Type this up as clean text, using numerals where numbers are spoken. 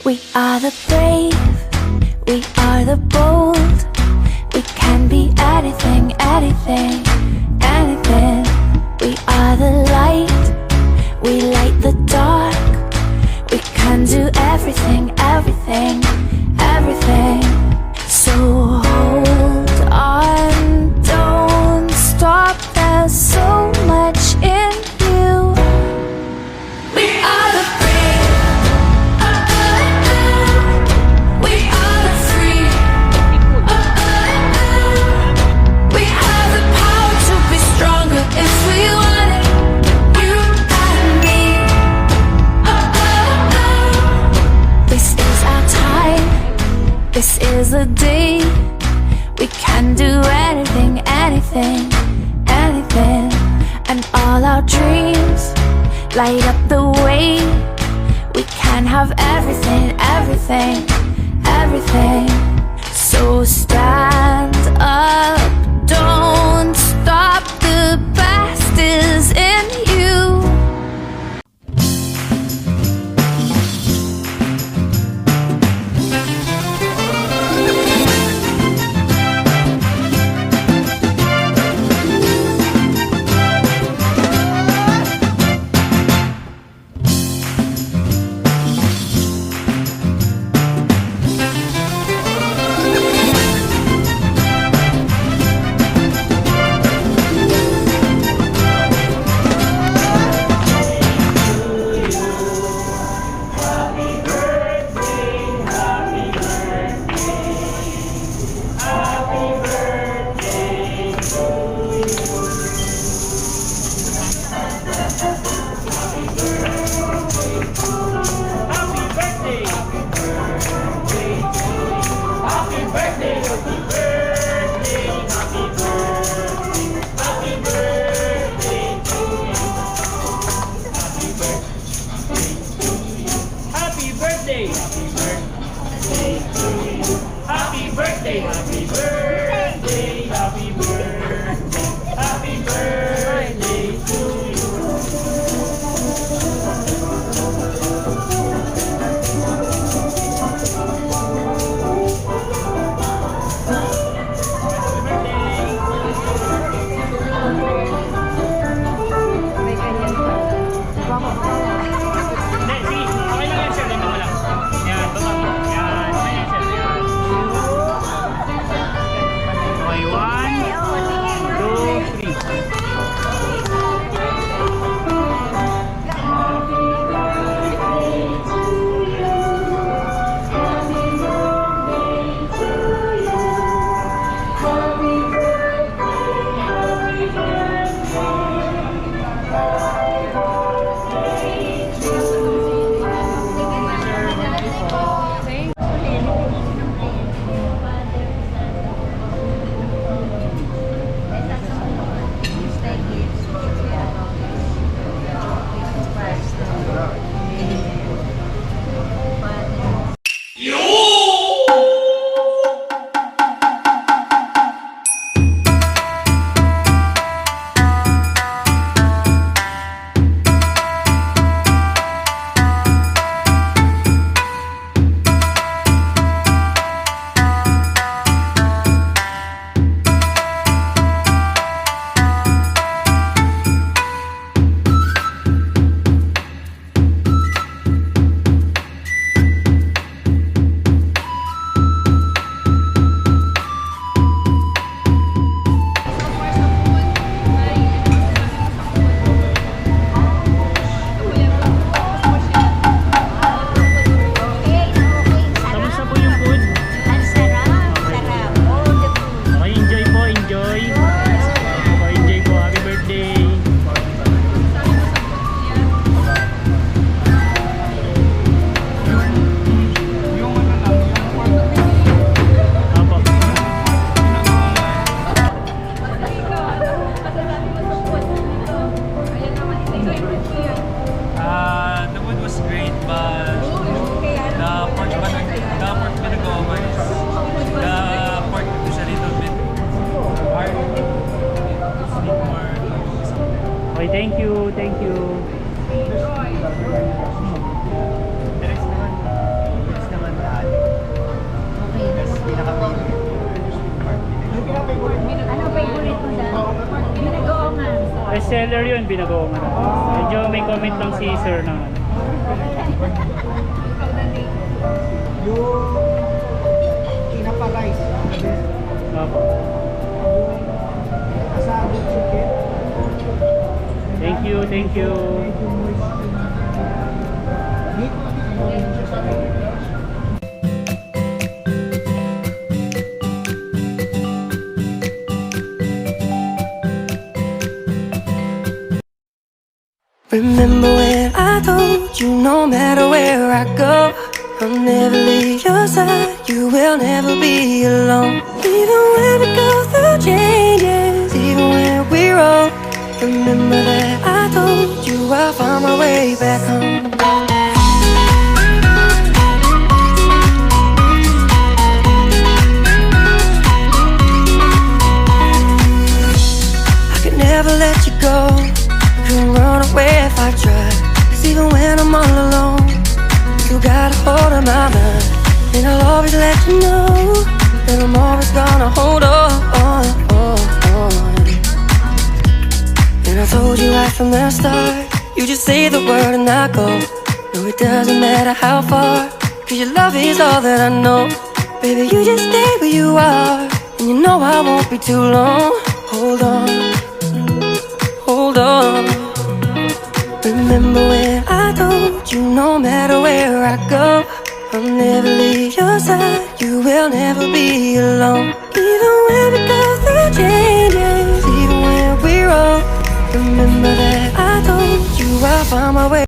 We are the brave, we are the bold. We can be anything, anything, anything. We are the light, we light the dark. We can do everything, everything, everything. So hold on, don't stop, there's so much in you. We are the brave, we are the free, we have the power to be stronger if we want it, you and me. This is our time, this is the day. We can do anything, anything, anything. And all our dreams light up the way. We can have everything, everything, everything. So stand up, don't stop, the best is in you. Best seller yun, binago mo na. Medyo may comment lang si sir naman. Yung kinapa-rice. Opo. Yung asado chicken. Thank you, thank you. Medyo moist. Meat. Remember when I told you no matter where I go, I'll never leave your side, you will never be alone. Even when we go through changes, even when we're old, remember that I told you I'll find my way back home. I could never let you go, couldn't run away if I tried. Cause even when I'm all alone, you got a hold of my mind. And I'll always let you know that I'm always gonna hold on. And I told you right from the start, you just say the word and I go. No, it doesn't matter how far, cause your love is all that I know. Baby, you just stay where you are, and you know I won't be too long. Hold on, hold on. Remember when I told you no matter where I go, I'll never leave your side, you will never be alone. Even when we go through changes, even when we're old, remember that I told you I'll find my way.